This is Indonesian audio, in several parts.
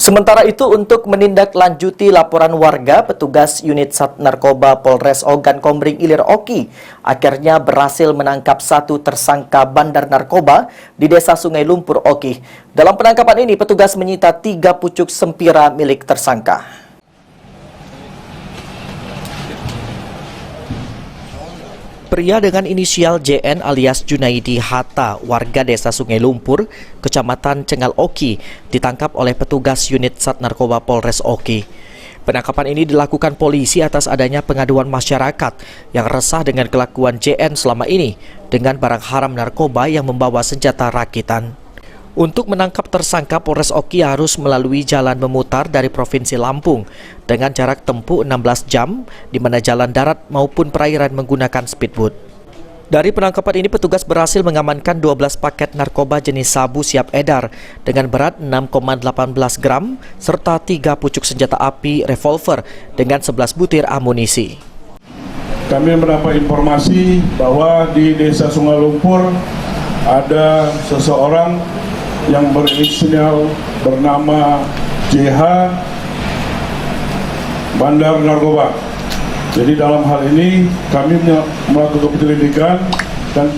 Sementara itu, untuk menindaklanjuti laporan warga, petugas unit Sat Narkoba Polres Ogan Komering Ilir Oki akhirnya berhasil menangkap satu tersangka bandar narkoba di Desa Sungai Lumpur Oki. Dalam penangkapan ini, petugas menyita 3 pucuk sempira milik tersangka. Pria dengan inisial JN alias Junaidi Hatta, warga Desa Sungai Lumpur, Kecamatan Cengal Oki, ditangkap oleh petugas unit Sat Narkoba Polres Oki. Penangkapan ini dilakukan polisi atas adanya pengaduan masyarakat yang resah dengan kelakuan JN selama ini dengan barang haram narkoba yang membawa senjata rakitan. Untuk menangkap tersangka, Polres Oki harus melalui jalan memutar dari Provinsi Lampung dengan jarak tempuh 16 jam, di mana jalan darat maupun perairan menggunakan speedboat. Dari penangkapan ini, petugas berhasil mengamankan 12 paket narkoba jenis sabu siap edar dengan berat 6,18 gram serta 3 pucuk senjata api revolver dengan 11 butir amunisi. Kami mendapat informasi bahwa di Desa Sungai Lumpur ada seseorang yang berinisial bernama JH bandar narkoba. Jadi dalam hal ini kami melakukan penyelidikan dan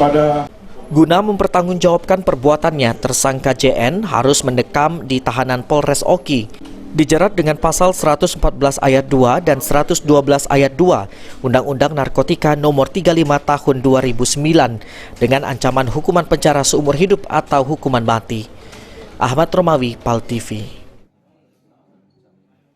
guna mempertanggungjawabkan perbuatannya, tersangka JN harus mendekam di tahanan Polres Oki. Dijerat dengan pasal 114 ayat 2 dan 112 ayat 2 Undang-Undang Narkotika Nomor 35 Tahun 2009 dengan ancaman hukuman penjara seumur hidup atau hukuman mati. Ahmad Romawi, PAL TV.